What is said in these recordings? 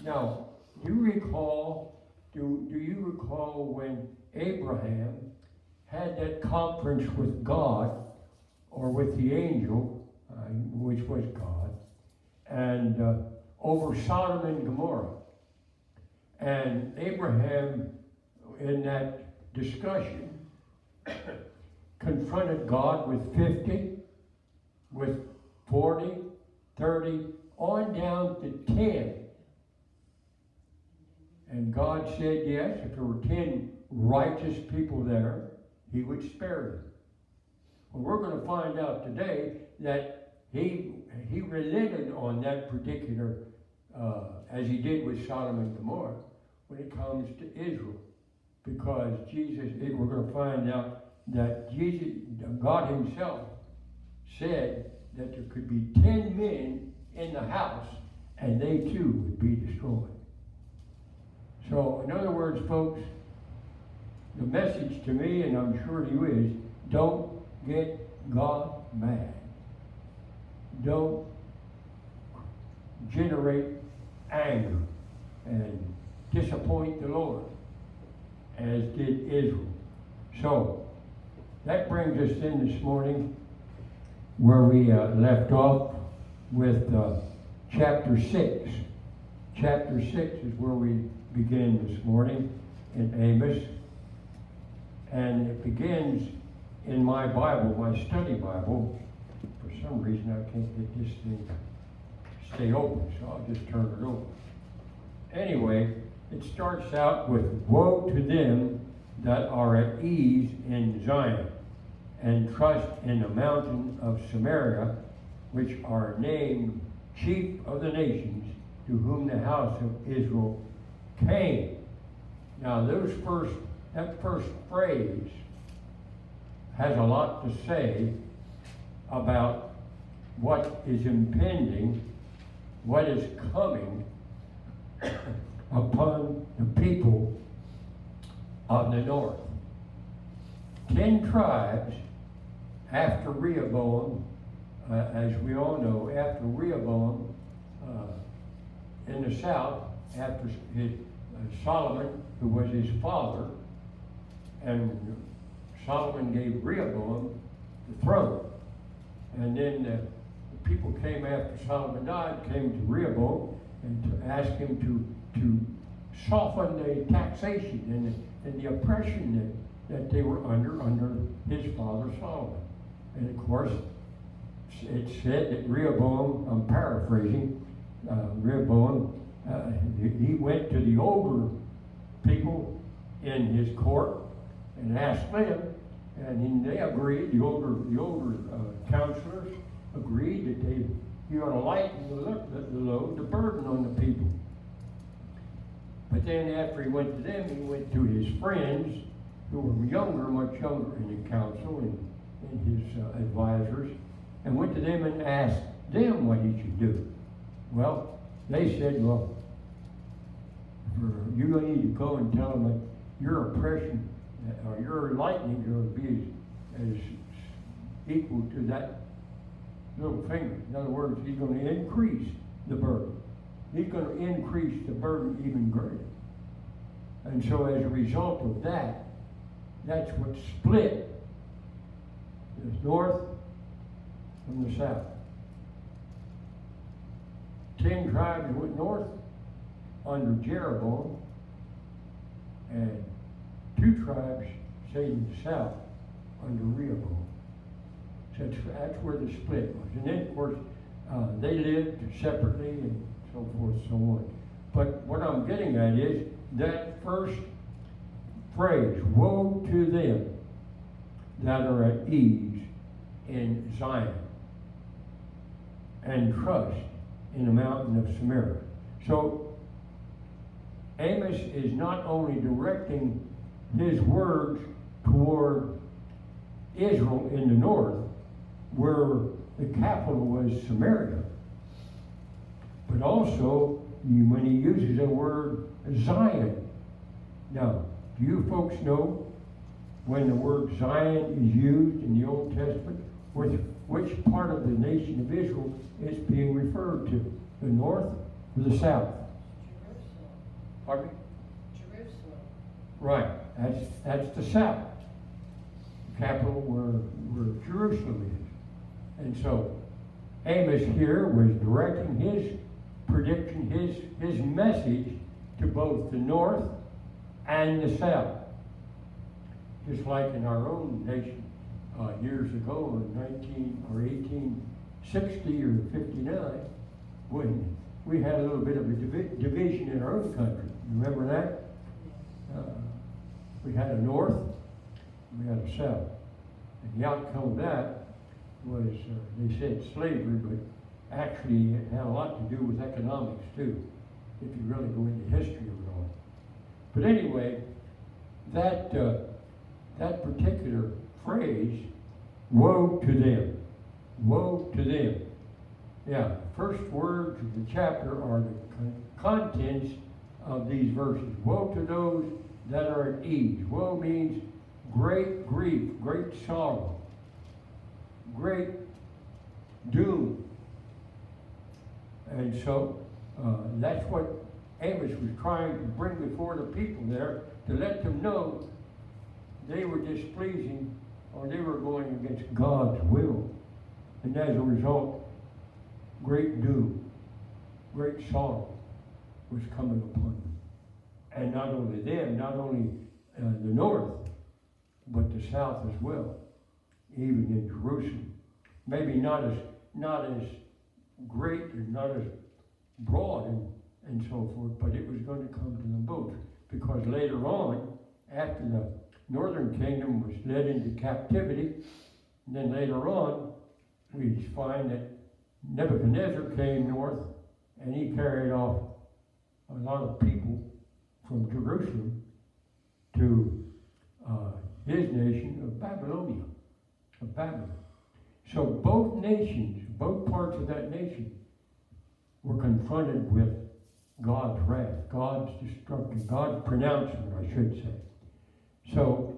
Now, do you recall when Abraham had that conference with God, or with the angel, which was God, and over Sodom and Gomorrah? And Abraham, in that discussion, confronted God with 50, with 40, 30, on down to 10. And God said, yes, if there were 10 righteous people there, he would spare them. Well, we're going to find out today that he relented on that particular, as he did with Sodom and Gomorrah, when it comes to Israel. Because we're going to find out that God himself said that there could be 10 men in the house, and they too would be destroyed. So, in other words, folks, the message to me, and I'm sure to you, is don't get God mad. Don't generate anger and disappoint the Lord, as did Israel. So, that brings us in this morning where we left off with chapter 6. Chapter 6 is where we begin this morning in Amos. And it begins in my Bible, my study Bible. For some reason I can't get this thing to stay open, so I'll just turn it over. Anyway, it starts out with, woe to them that are at ease in Zion, and trust in the mountain of Samaria, which are named chief of the nations, to whom the house of Israel came. Now, that first phrase has a lot to say about what is impending, what is coming upon the people of the north. 10 tribes after Rehoboam, as we all know, after Rehoboam in the south, after Solomon, who was his father, and Solomon gave Rehoboam the throne. And then the people came after Solomon died, came to Rehoboam and to ask him to soften the taxation and the oppression that they were under his father Solomon. And of course, it said that Rehoboam, I'm paraphrasing, Rehoboam, he went to the older people in his court and asked them, and they agreed. The older counselors agreed that he ought to lighten the load, the burden on the people. But then after he went to them, he went to his friends who were younger, much younger in the council and his advisors, and went to them and asked them what he should do. Well, they said, well, you're going to need to go and tell them that your oppression or your lightning is going to be as equal to that little finger. In other words, he's going to increase the burden. He's going to increase the burden even greater. And so as a result of that, that's what split the north from the south. 10 tribes went north under Jeroboam, and 2 tribes stayed in the south under Rehoboam. So that's where the split was. And then, of course, they lived separately and so forth and so on. But what I'm getting at is that first phrase, woe to them that are at ease in Zion and trust in the mountain of Samaria. So Amos is not only directing his words toward Israel in the north, where the capital was Samaria, but also when he uses the word Zion. Now, do you folks know when the word Zion is used in the Old Testament, which part of the nation of Israel is being referred to? The north or the south? Pardon me? Jerusalem. Right. That's the south. Capital where Jerusalem is. And so Amos here was directing his prediction, his message to both the north and the south. Just like in our own nation years ago in 1860 or 59, when we had a little bit of a division in our own country. Remember that? We had a north, we had a south. And the outcome of that was, they said slavery, but actually it had a lot to do with economics too, if you really go into history of it all. But anyway, that particular phrase, woe to them, woe to them. Yeah, the first words of the chapter are the contents of these verses. Woe to those that are at ease. Woe means great grief, great sorrow, great doom. And so that's what Amos was trying to bring before the people there, to let them know they were displeasing or they were going against God's will. And as a result, great doom, great sorrow was coming upon them. And not only them, not only the north, but the south as well, even in Jerusalem. Maybe not as great and not as broad and so forth, but it was going to come to them both. Because later on, after the northern kingdom was led into captivity, and then later on, we find that Nebuchadnezzar came north, and he carried off a lot of people from Jerusalem to his nation of Babylonia, of Babylon. So both nations, both parts of that nation, were confronted with God's wrath, God's destruction, God's pronouncement, I should say. So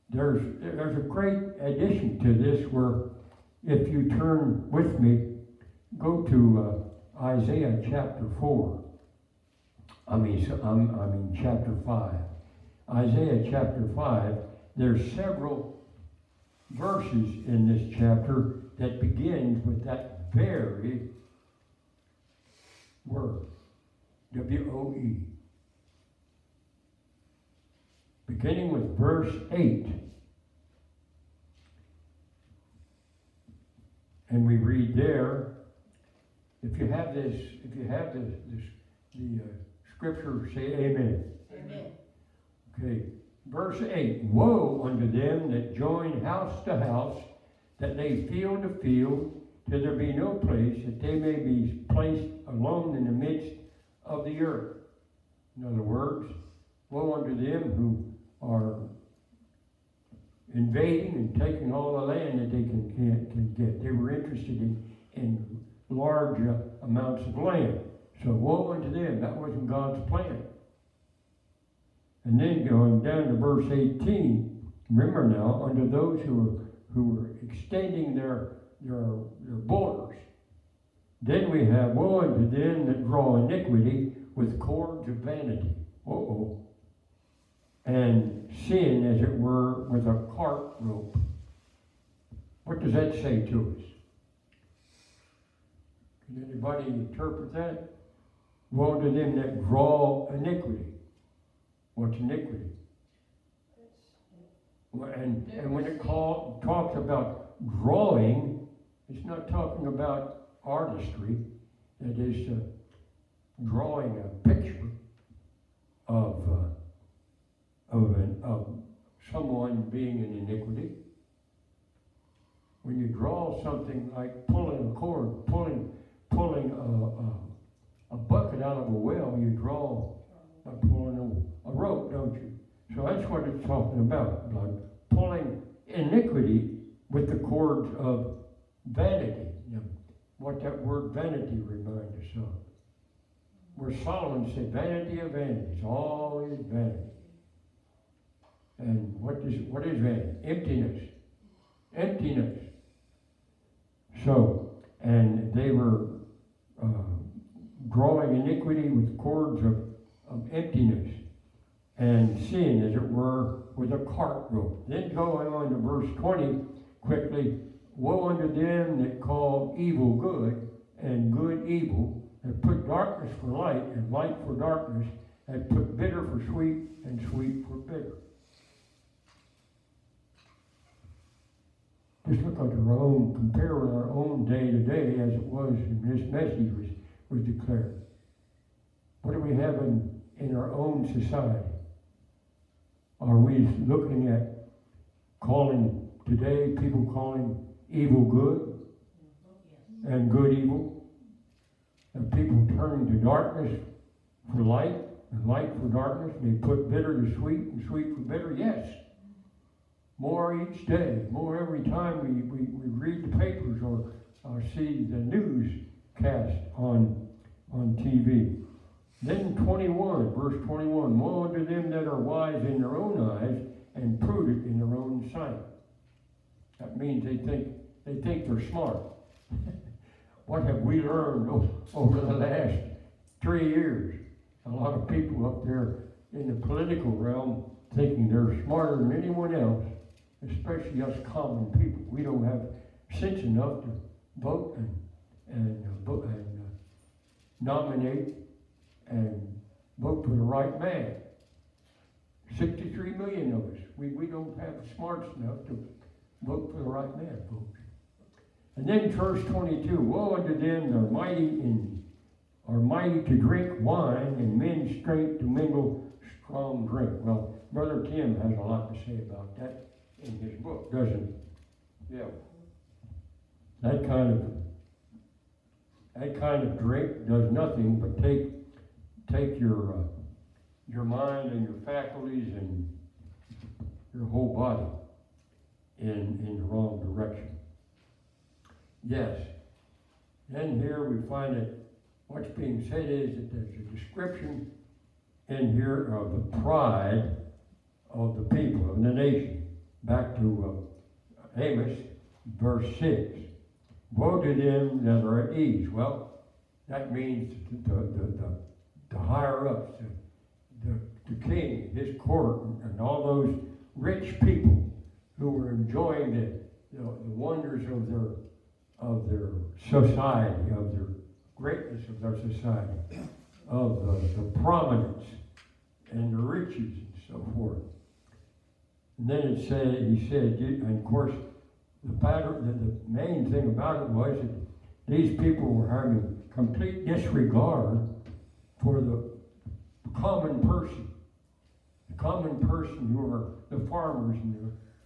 there's a great addition to this where, if you turn with me, go to Isaiah chapter 4. Chapter 5. Isaiah chapter 5, there's several verses in this chapter that begins with that very word, W-O-E. Beginning with verse 8. And we read there, if you have the scripture, say amen. Amen. Okay, verse 8. Woe unto them that join house to house, that lay field to field, till there be no place, that they may be placed alone in the midst of the earth. In other words, woe unto them who are invading and taking all the land that they can get. They were interested in large amounts of land. So woe unto them. That wasn't God's plan. And then going down to verse 18, remember now, unto those who were extending their borders. Then we have, woe unto them that draw iniquity with cords of vanity. And sin, as it were, with a cart rope. What does that say to us? Can anybody interpret that? Woe to them that draw iniquity. What's iniquity? And when it talks about drawing, it's not talking about artistry. That is drawing a picture of someone being in iniquity. When you draw something like pulling a cord, pulling a bucket out of a well, you draw by pulling a rope, don't you? So that's what it's talking about, like pulling iniquity with the cords of vanity. What that word vanity reminds us of. Where Solomon said, vanity of vanities, all is vanity. And what is vanity? Emptiness. Emptiness. So, and they were drawing iniquity with cords of of emptiness and sin, as it were, with a cart rope. Then going on to verse 20 quickly, woe unto them that call evil good and good evil, that put darkness for light and light for darkness, that put bitter for sweet and sweet for bitter. Just look at our own, compare with our own day to day as it was in this message was declared. What do we have in our own society? Are we looking at calling today, people calling evil good and good evil? And people turning to darkness for light and light for darkness? They put bitter to sweet and sweet for bitter? Yes. More each day, more every time we read the papers or see the newscast on TV. Then 21, verse 21, woe unto them that are wise in their own eyes and prudent in their own sight. That means they think they're smart. What have we learned over the last 3 years? A lot of people up there in the political realm thinking they're smarter than anyone else, especially us common people. We don't have sense enough to vote and nominate and vote for the right man. 63 million of us. We don't have smarts enough to vote for the right man, folks. And then verse 22, woe unto them that are mighty to drink wine, and men's strength to mingle strong drink. Well, Brother Tim has a lot to say about that in his book, doesn't he? Yeah. That kind of drink does nothing but take your mind and your faculties and your whole body in the wrong direction. Yes. Then here we find that what's being said is that there's a description in here of the pride of the people, of the nation. Back to Amos, verse 6. Woe to them that are at ease. Well, that means the higher-ups, the king, his court, and all those rich people who were enjoying the wonders of their society, of their greatness of their society, of the prominence and the riches and so forth. And then he said, and of course, the main thing about it was that these people were having complete disregard for the common person. The common person who are the farmers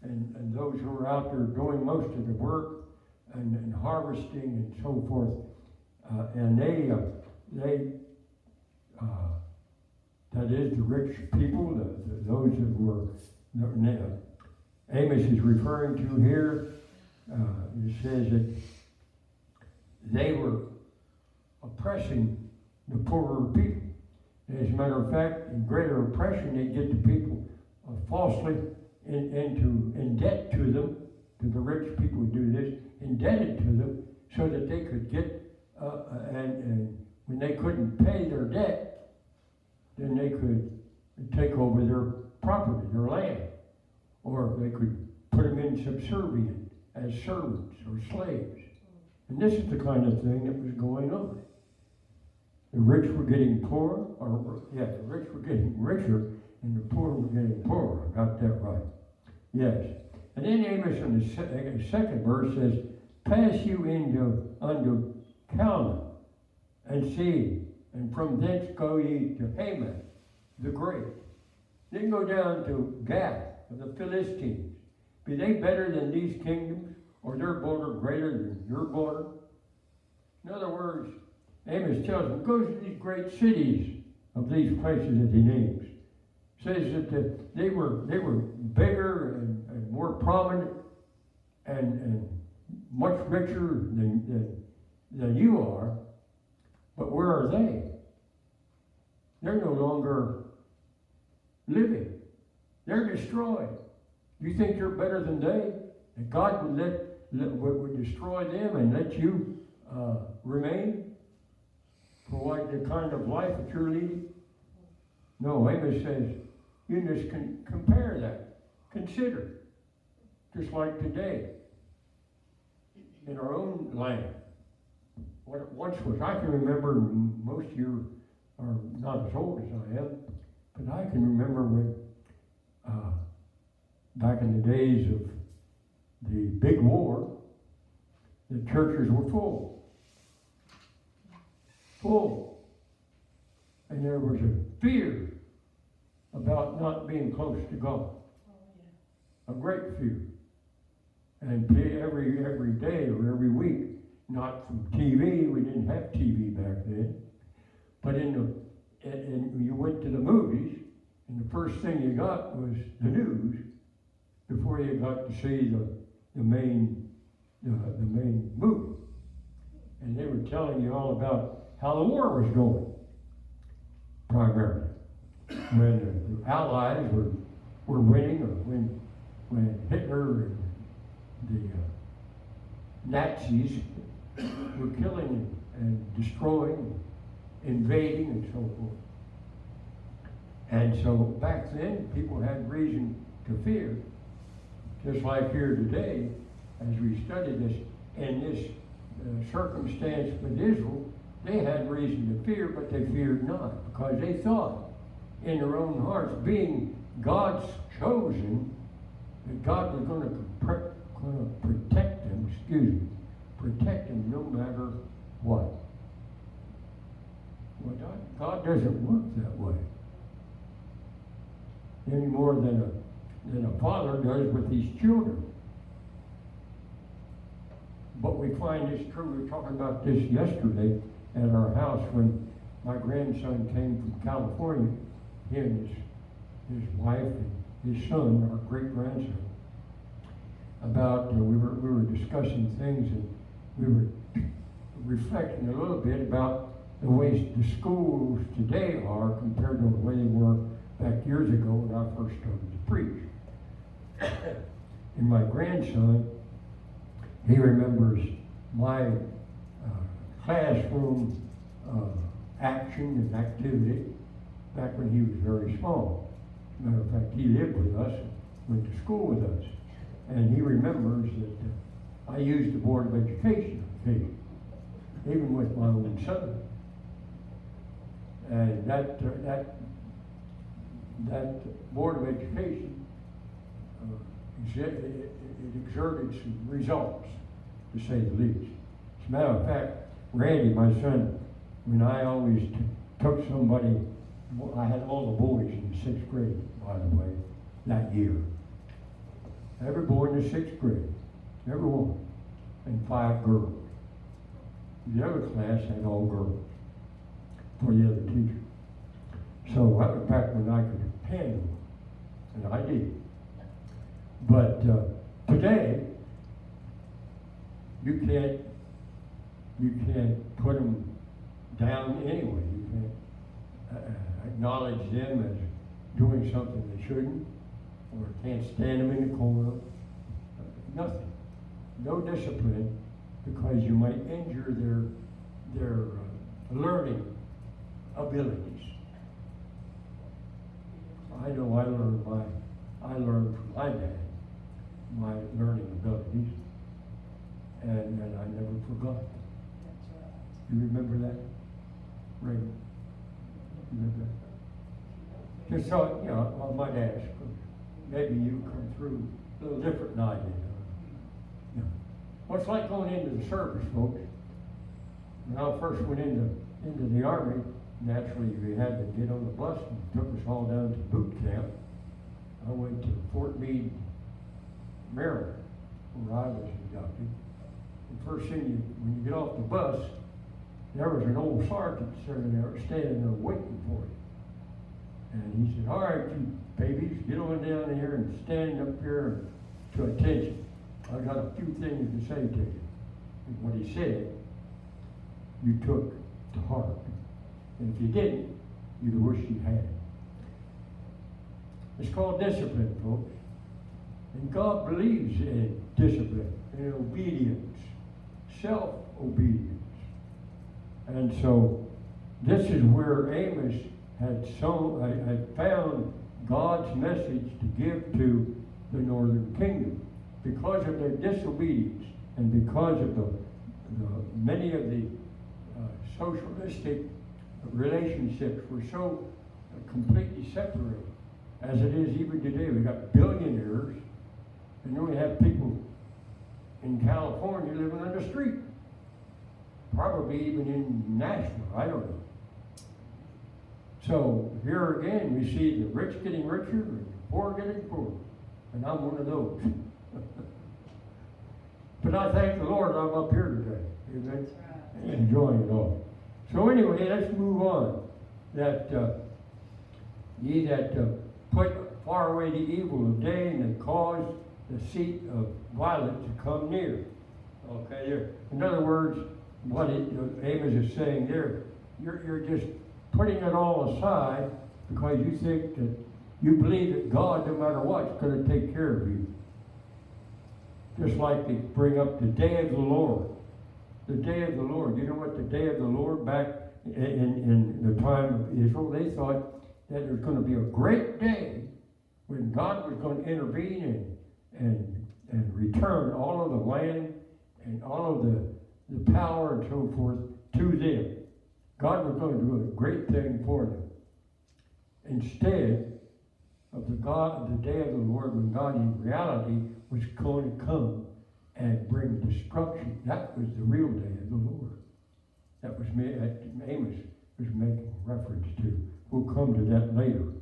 and those who are out there doing most of the work and harvesting and so forth. And that is the rich people, those that were, Amos is referring to here. It says that they were oppressing the poorer people. As a matter of fact, in greater oppression, they get the people falsely in debt to them, to the rich people who do this, indebted to them, so that they could get, and when they couldn't pay their debt, then they could take over their property, their land, or they could put them in subservient as servants or slaves. And this is the kind of thing that was going on. The rich were getting poorer, the rich were getting richer, and the poor were getting poorer. I got that right. Yes. And then Amos in the second verse says, pass you unto Calneh, and see, and from thence go ye to Hamath the Great. Then go down to Gath of the Philistines. Be they better than these kingdoms, or their border greater than your border? In other words, Amos tells them, go to these great cities of these places that he names. Says that they were bigger and more prominent and much richer than you are. But where are they? They're no longer living. They're destroyed. You think you're better than they? That God would destroy them and let you remain for what the kind of life that you're leading? No, Amos says, you just compare that. Consider. Just like today, in our own land. What it once was, I can remember, most of you are not as old as I am, but I can remember when, back in the days of the big war, the churches were full. Full. And there was a fear about not being close to God. A great fear. And every day or every week, not from TV, we didn't have TV back then, but you went to the movies, and the first thing you got was the news before you got to see the main movie. And they were telling you all about how the war was going, primarily. When the Allies were winning, or when Hitler and the Nazis were killing and destroying, invading, and so forth. And so back then, people had reason to fear. Just like here today, as we study this, in this circumstance with Israel, they had reason to fear, but they feared not, because they thought in their own hearts, being God's chosen, that God was going to protect them, protect them no matter what. Well, God doesn't work that way. Any more than a father does with his children. But we find this true. We were talking about this yesterday at our house when my grandson came from California. He and his wife and his son, our great-grandson. About we were discussing things, and we were reflecting a little bit about the way the schools today are compared to the way they were back years ago when I first started to preach. And my grandson, he remembers my classroom action and activity back when he was very small. As a matter of fact, he lived with us, went to school with us. And he remembers that I used the Board of Education occasionally, even with my own son. And that Board of Education, it exerted some results, to say the least. As a matter of fact, Randy, my son, when I always took somebody, I had all the boys in the 6th grade, by the way, that year. Every boy in the 6th grade, every one, and 5 girls. The other class had all girls for the other teacher. So that was back when I could handle them, and I did. But today, you can't put them down anyway. You can't acknowledge them as doing something they shouldn't, or can't stand them in the corner. Nothing. No discipline, because you might injure their learning abilities. I know I learned from my dad my learning abilities, and I never forgot them. That's right. You remember that, Ray? You remember that? Just so, I might ask, maybe you come through a little different than I did. Well, it's like going into the service, folks. When I first went into the Army, naturally we had to get on the bus and took us all down to boot camp. I went to Fort Meade, Maryland, where I was inducted. The first thing, when you get off the bus, there was an old sergeant standing there waiting for you. And he said, "All right, you babies, get on down here and stand up here to attention. I got a few things to say to you." And what he said, you took to heart. And if you didn't, you'd wish you had. It's called discipline, folks. And God believes in discipline, in obedience, self-obedience. And so this is where Amos had found God's message to give to the northern kingdom. Because of their disobedience and because of the many of the socialistic relationships were so completely separated, as it is even today. We got billionaires, and then we have people in California living on the street, probably even in Nashville, I don't know. So here again, we see the rich getting richer and the poor getting poorer, and I'm one of those. But I thank the Lord I'm up here today. Amen. Right. Enjoying it all. So anyway, let's move on. That ye that put far away the evil of day and that cause the seat of violence to come near. Okay, there. In other words, what Amos is saying there, you're just putting it all aside because you think that you believe that God, no matter what, is going to take care of you. Just like they bring up the day of the Lord. The day of the Lord. You know what the day of the Lord back in the time of Israel, they thought that there was going to be a great day when God was going to intervene and return all of the land and all of the power and so forth to them. God was going to do a great thing for them. Instead of the day of the Lord, when God in reality was going to come and bring destruction. That was the real day of the Lord. That was Amos was making reference to. We'll come to that later.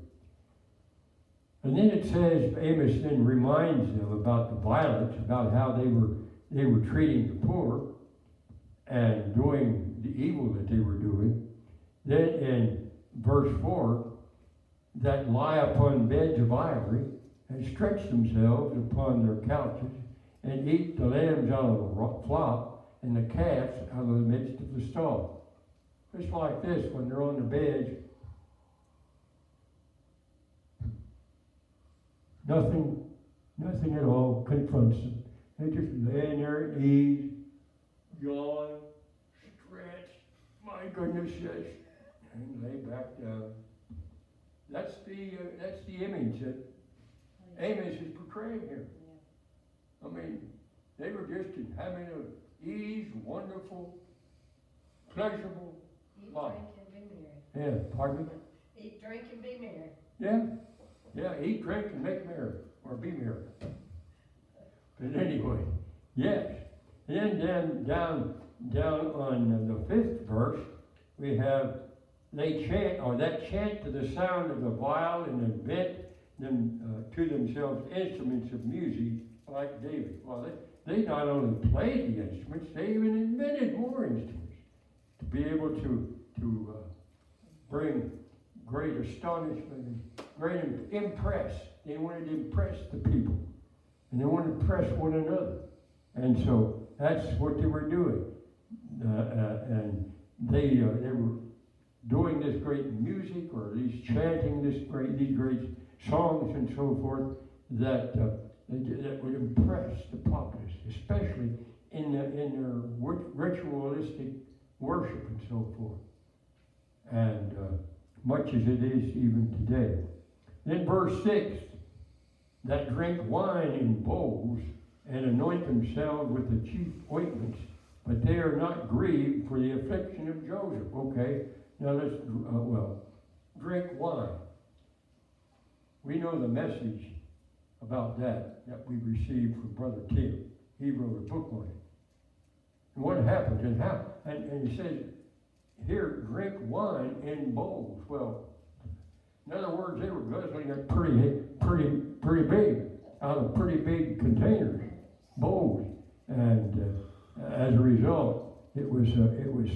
And then it says, Amos then reminds them about the violence, about how they were treating the poor and doing the evil that they were doing. Then in verse 4, that lie upon beds of ivory and stretch themselves upon their couches and eat the lambs out of the flock and the calves out of the midst of the stall. Just like this, when they're on the beds, nothing at all confronts them. They're just laying there at ease, yawn, stretch, my goodness, yes, and lay back down. That's the image that Amos is portraying here. I mean, they were just having an ease, wonderful, pleasurable life. Eat, drink, and be merry. Yeah, pardon me? Eat, drink, and be merry. Yeah, eat, drink, and make merry, or be merry. But anyway, yes. And then down on the 5th verse, we have they chant, or that chant to the sound of the viol and invent them to themselves instruments of music like David. Well, they not only played the instruments, they even invented more instruments to be able to bring great astonishment and great impress. They wanted to impress the people, and they wanted to impress one another, and so that's what they were doing, and they were doing this great music, or at least chanting these great songs and so forth that would impress the populace, especially in their ritualistic worship and so forth, and much as it is even today. Then verse 6, that drink wine in bowls and anoint themselves with the chief ointments, but they are not grieved for the affliction of Joseph. Okay. Now let's, drink wine. We know the message about that we received from Brother Tim. He wrote a book on it. And what happens and how? And he says, here, drink wine in bowls. Well, in other words, they were guzzling it pretty big, out of pretty big containers, bowls. And as a result, it was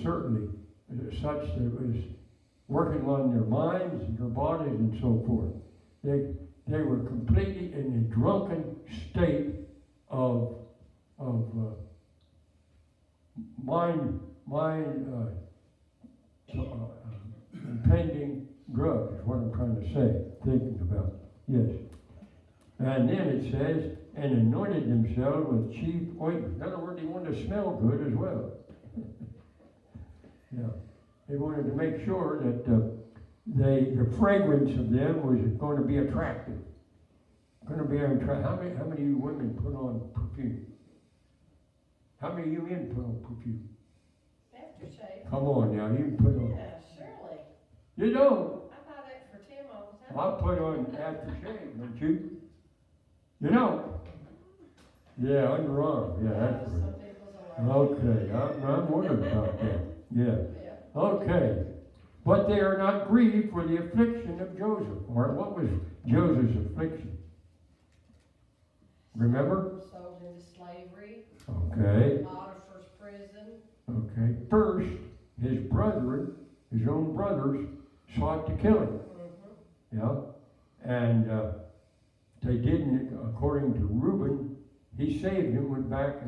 certainly such that it was working on their minds and their bodies and so forth. They were completely in a drunken state of impending drugs is what I'm trying to say, thinking about. Yes. And then it says, and anointed themselves with chief ointment. In other words, they wanted to smell good as well. Yeah. They wanted to make sure that the fragrance of them was going to be attractive. Going to be attractive. How many of you women put on perfume? How many of you men put on perfume? Aftershave. Come on now, you put on. Yeah, surely. You don't. I buy that for Tim all the time. I put on aftershave, don't you? You know. Yeah, underarm. Yeah, that's Some right. people's allergic. Okay, I'm wondering about that. Yeah. Yeah. Okay. But they are not grieved for the affliction of Joseph. Or what was Joseph's affliction? Remember? Sold into slavery. Okay. Potiphar's prison. Okay. First, his brethren, his own brothers, sought to kill him. Mm-hmm. Yeah. And they didn't, according to Reuben, he saved him, went back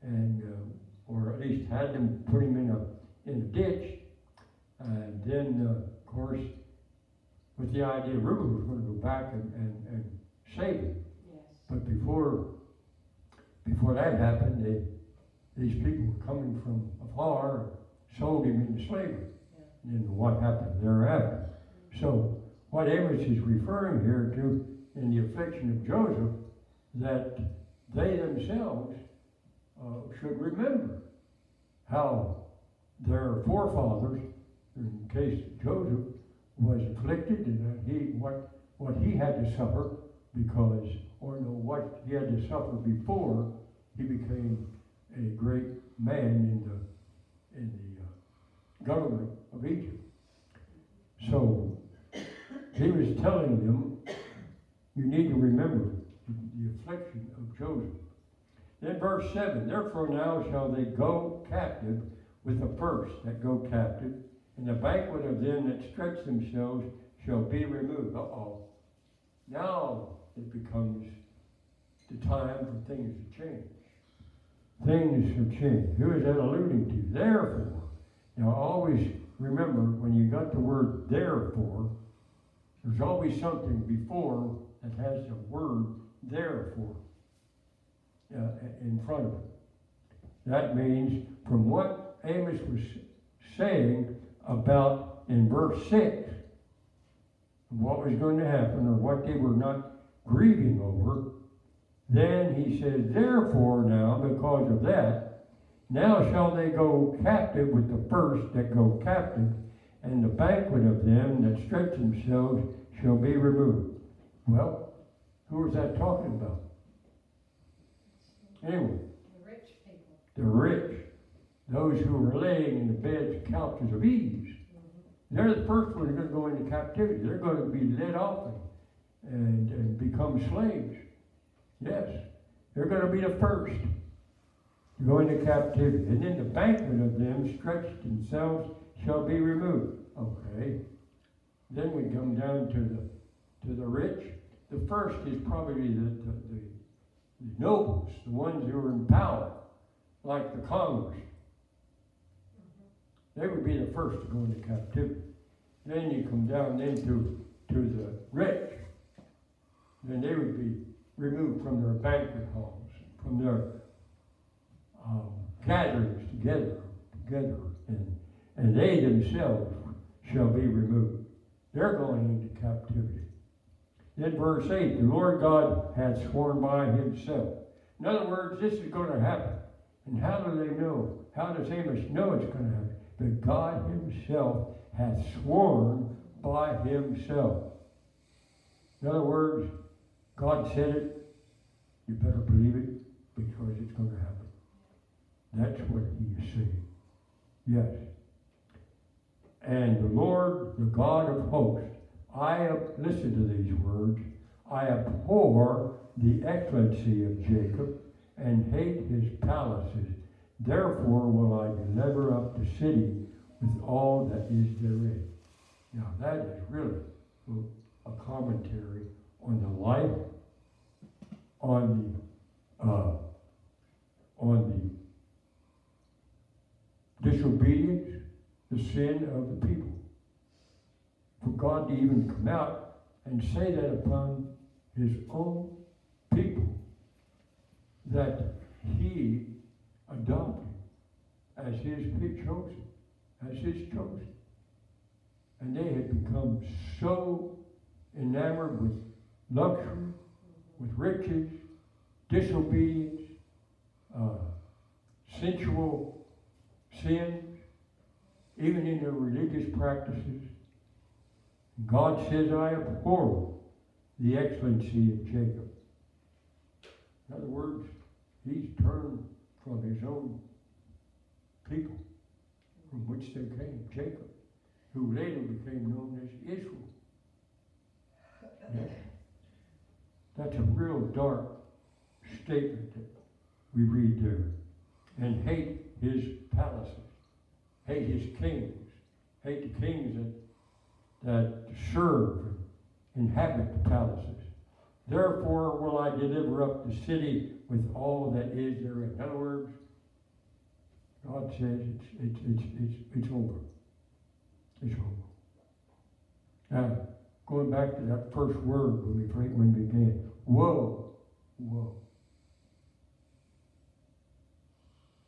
and or at least had them put him in a ditch. And then, of course, with the idea Reuben was going to go back and save him. Yes. But before that happened, these people were coming from afar and sold him into slavery. Yeah. And then what happened thereafter. So what Amos is referring here to in the affliction of Joseph, that they themselves should remember how their forefathers, in the case of Joseph, was afflicted, and that what he had to suffer because, or no, what he had to suffer before he became a great man in the government of Egypt. So he was telling them, you need to remember the affliction of Joseph. Then verse 7, therefore now shall they go captive with the first that go captive, and the banquet of them that stretch themselves shall be removed. Now it becomes the time for things to change. Things have changed. Who is that alluding to? Therefore. Now always remember, when you got the word therefore, there's always something before that has the word therefore in front of it. That means from what Amos was saying about in verse 6, what was going to happen or what they were not grieving over, then he says, therefore now, because of that, now shall they go captive with the first that go captive, and the banquet of them that stretch themselves shall be removed. Well, who is that talking about? Anyway. The rich people. The rich. Those who are laying in the beds, couches of ease. Mm-hmm. They're the first ones going to go into captivity. They're going to be led off and become slaves. Yes. They're going to be the first to go into captivity. And then the banquet of them stretched themselves shall be removed. Okay. Then we come down to the rich. The first is probably the nobles, the ones who are in power, like the Congress. They would be the first to go into captivity. Then you come down into the rich. Then they would be removed from their banquet halls, from their gatherings together, and they themselves shall be removed. They're going into captivity. Then verse 8, the Lord God hath sworn by himself. In other words, this is going to happen. And how do they know? How does Amos know it's going to happen? But God himself hath sworn by himself. In other words, God said it, you better believe it, because it's going to happen. That's what he is saying. Yes. And the Lord, the God of hosts, listen to these words, I abhor the excellency of Jacob and hate his palaces. Therefore will I deliver up the city with all that is therein. Now that is really a commentary on the life, on the disobedience, the sin of the people. For God to even come out and say that upon his own people, that he adopted as his chosen, And they had become so enamored with luxury, with riches, disobedience, sensual sins, even in their religious practices. God says, I abhor the excellency of Jacob. In other words, he's turned from his own people, from which they came, Jacob, who later became known as Israel. Yeah. That's a real dark statement that we read there. And hate his palaces, hate his kings, hate the kings that serve and inhabit the palaces. Therefore will I deliver up the city with all that is therein. In other words, God says it's over. It's over. Now, going back to that first word when we began, woe, woe.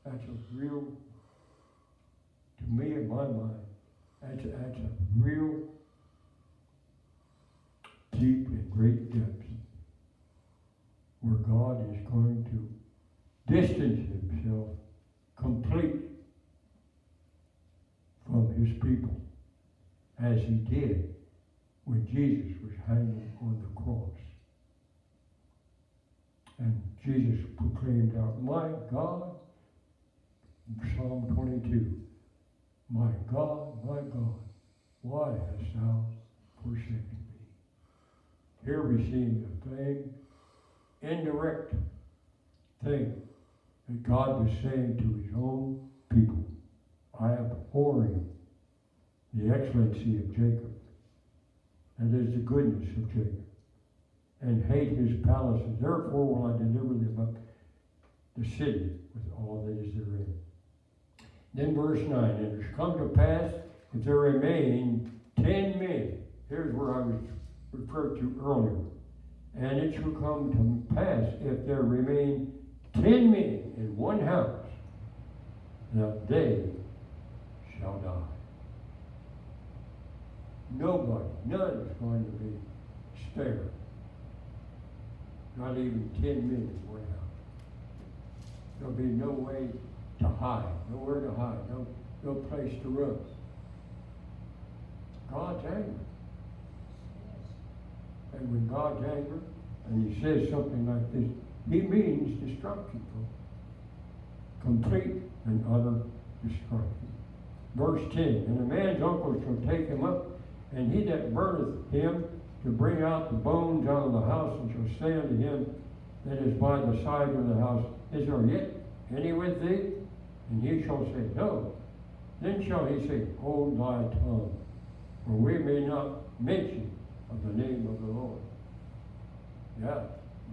That's a real, to me in my mind, that's a real deep and great depth where God is going to distance himself completely from his people, as he did when Jesus was hanging on the cross. And Jesus proclaimed out, my God, Psalm 22, my God, why hast thou forsaken me? Here we see a thing, indirect thing that God was saying to his own people. I abhor him, the excellency of Jacob, and is the goodness of Jacob, and hate his palaces. Therefore will I deliver them up the city with all that is therein. Then verse 9, and it shall come to pass, if there remain 10 men, here's where I was referred to earlier, and it shall come to pass, if there remain 10 men in one house, that they shall die. Nobody, none is going to be spared. Not even 10 men in one house. There'll be no way to hide, nowhere to hide, no place to run. God's angry. And when God's angry, and he says something like this, he means destruction, folks. Complete and utter destruction. Verse 10, and a man's uncle shall take him up, and he that burneth him to bring out the bones out of the house, and shall say unto him that is by the side of the house, is there yet any with thee? And he shall say, no. Then shall he say, hold thy tongue, for we may not mention of the name of the Lord. Yeah,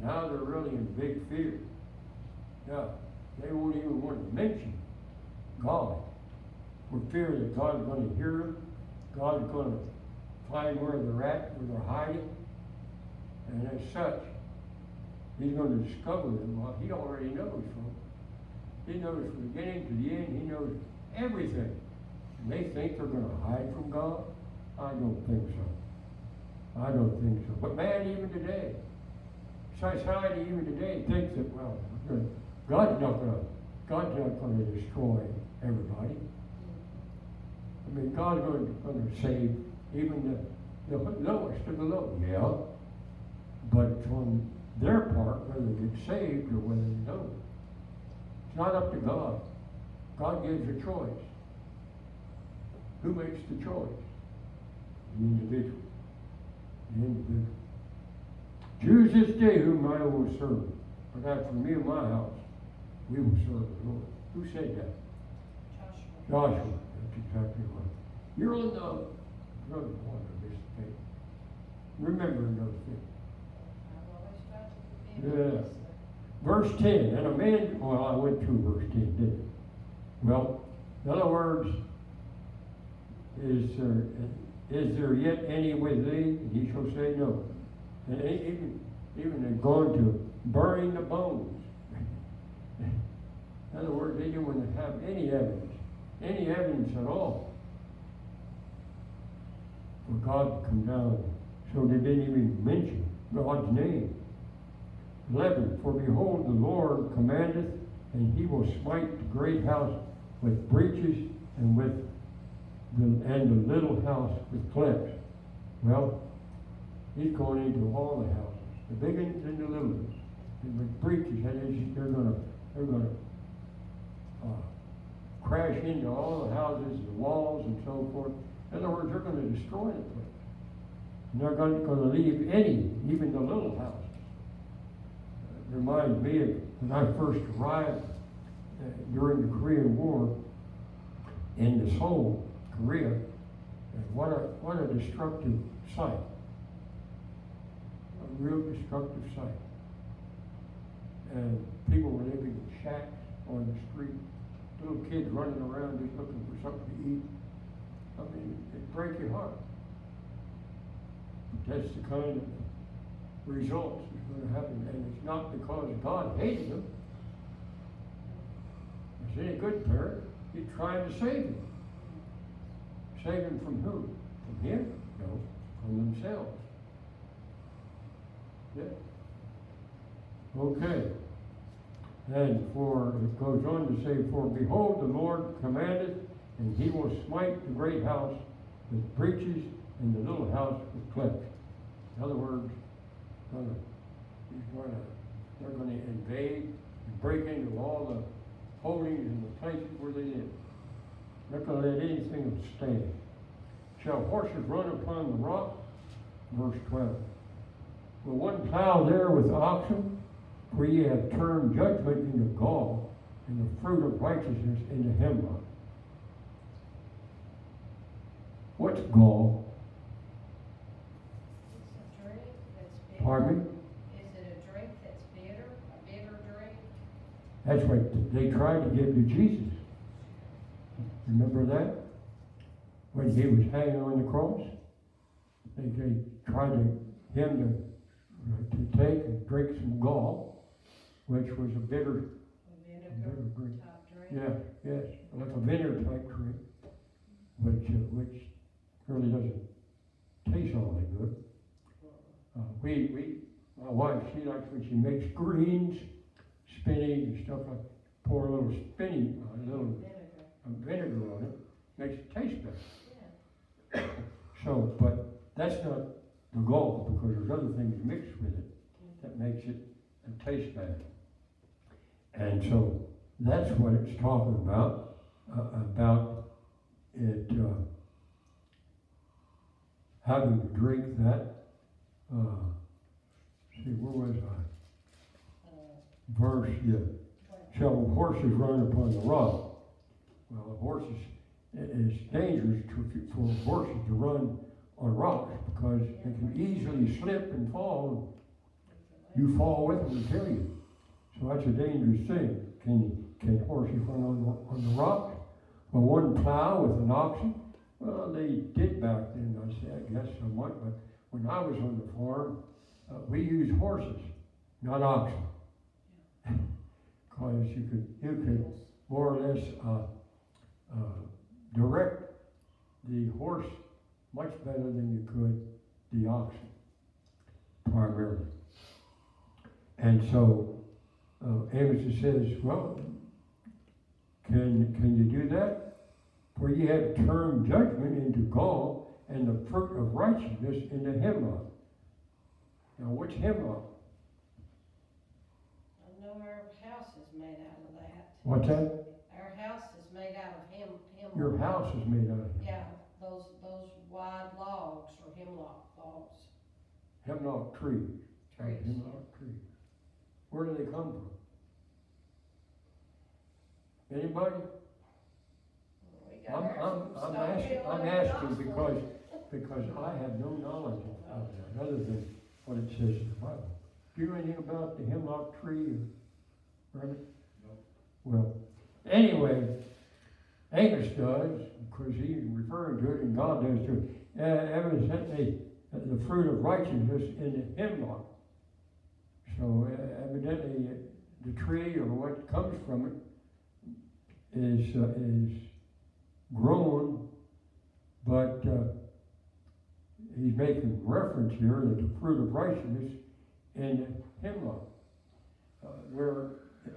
now they're really in big fear. Yeah, they won't even want to mention God, for fear that God's going to hear them, God's going to find where they're at, where they're hiding, and as such, he's going to discover them. Well, he already knows, folks. He knows from the beginning to the end. He knows everything. And they think they're going to hide from God? I don't think so. I don't think so. But man, even today, society even today thinks that, well, God's not going to destroy everybody. I mean, God's going to save even the lowest of the low. Yeah. But it's on their part whether they get saved or whether they don't. It's not up to God. God gives a choice. Who makes the choice? The individual. The individual. Choose this day whom I will serve. But as for me and my house, we will serve the Lord. Who said that? Joshua. That's exactly right. You're on the front part of this thing. Remember those things. I've always tried to be. Yeah. Verse 10, and a man, well, I went through verse 10, didn't I? Well, in other words, is there yet any with thee? And he shall say no. And even they're going to burying the bones. In other words, they didn't want to have any evidence at all. for God to come down. So they didn't even mention God's name. 11, for behold, the Lord commandeth, and he will smite the great house with breaches, and the little house with clefts. Well, he's going into all the houses, the big ones and the little ones, and with breaches. That is, they're gonna crash into all the houses, the walls, and so forth. In other words, they're going to destroy the place. And they're going to leave even the little houses. It reminds me of when I first arrived during the Korean War in Seoul, Korea, and what a destructive sight. A real destructive sight. And people were living in shacks on the street, little kids running around just looking for something to eat. I mean, it'd break your heart. But that's the kind of results that's going to happen, and it's not because God hated them. As any good parent, he's trying to save them. Save them from who? From him? No, from themselves. Yeah. Okay. And it goes on to say, for behold, the Lord commandeth, and he will smite the great house with breaches, and the little house with clefts. In other words, they're going to invade and break into all the holdings and the places where they live. They're not going to let anything stand. Shall horses run upon the rock? Verse 12. Will one plow there with oxen? For ye have turned judgment into gall, and the fruit of righteousness into hemlock. What's gall? It's a drink that's bitter. Pardon me? Is it a drink that's bitter? A bitter drink? That's what they tried to give to Jesus. Remember that? When he was hanging on the cross? They tried him to take and drink some gall, which was a bitter drink. Type drink? Yeah, yes, like a vinegar type drink, which really doesn't taste all that good. My wife, she likes when she makes greens, spinach and stuff like that, pour a little vinegar on it, makes it taste better. Yeah. So, but that's not the goal, because there's other things mixed with it that makes it taste bad. And so that's what it's talking about it having to drink that. See, where was I? Verse, yeah. Shall horses run upon the rock? Well, horses, it's dangerous for horses to run on rocks, because they can easily slip and fall. You fall with them, I tell you. So that's a dangerous thing. Can horses run on the rocks? Well, one plow with an oxen? Well, they did back then, I guess somewhat, but when I was on the farm, we used horses, not oxen. Because you could more or less direct the horse much better than you could the oxen, primarily. And so Amos says, well, can you do that? For ye have turned judgment into gall, and the fruit of righteousness into hemlock. Now, what's hemlock? I know our house is made out of that. What's that? Our house is made out of hemlock. Your house is made out of Yeah, those wide logs are hemlock logs. hemlock tree. Trees. Hemlock tree. Where do they come from? Anybody? We got ours from I'm Stonehill asking and because I have no knowledge of that other than what it says in the Bible. Do you know anything about the hemlock tree? Really? No. Well, anyway, Amos does, because he's referring to it, and God does too. Evidently, the fruit of righteousness in the hemlock. So evidently, the tree or what comes from it is grown, but he's making reference here that the fruit of righteousness in hemlock, where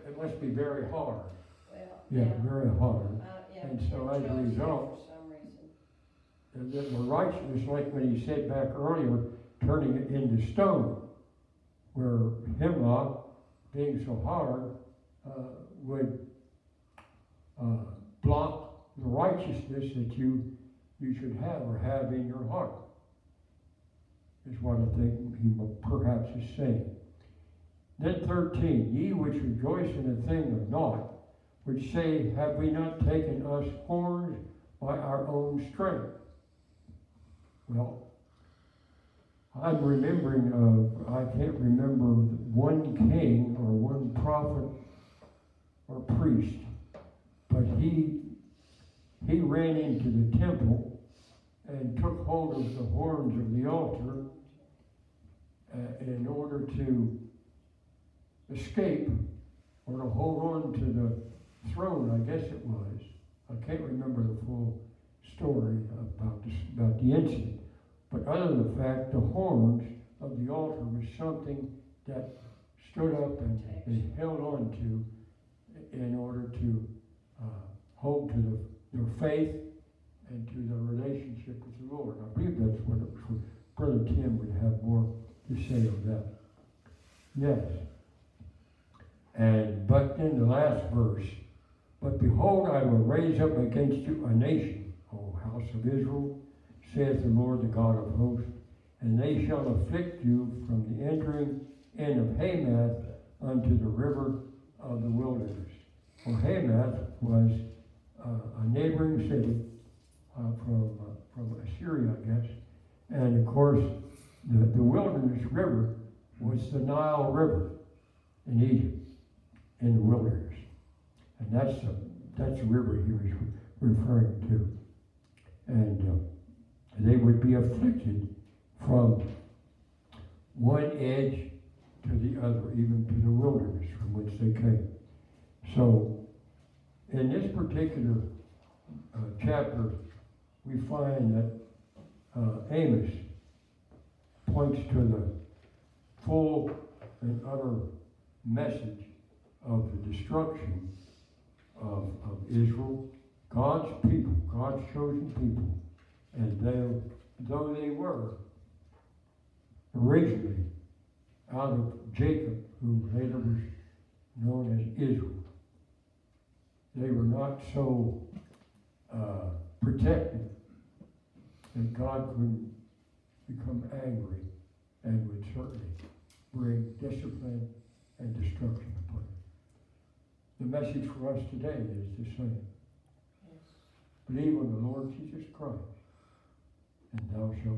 it must be very hard. Well, Yeah, very hard. yeah, And so as a it shows result, for some reason. the righteousness, like when he said back earlier, turning it into stone, where hemlock, being so hard, would block the righteousness that you should have or have in your heart, is what I think he perhaps is saying. Then 13, ye which rejoice in a thing of naught, which say, have we not taken us horns by our own strength? Well, I'm remembering of, I can't remember one king or one prophet or priest, but he ran into the temple and took hold of the horns of the altar in order to escape or to hold on to the throne, I guess it was. I can't remember the full story about the incident. But other than the fact, the horns of the altar was something that stood up and they held on to in order to hold to their faith and to their relationship with the Lord. I believe that's what it was. Brother Tim would have more to say on that. Yes. But in the last verse, but behold, I will raise up against you a nation, O house of Israel, saith the Lord, the God of hosts, and they shall afflict you from the entering in of Hamath unto the river of the wilderness. For Hamath was a neighboring city from Assyria, I guess. And of course, the wilderness river was the Nile River in Egypt, in the wilderness. And that's the river he was referring to. And they would be afflicted from one edge to the other, even to the wilderness from which they came. So, in this particular chapter, we find that Amos points to the full and utter message of the destruction of Israel, God's people, God's chosen people. And though they were originally out of Jacob, who later was known as Israel, they were not so protected that God could become angry and would certainly bring discipline and destruction upon them. The message for us today is the same. Yes. Believe on the Lord Jesus Christ, and thou shalt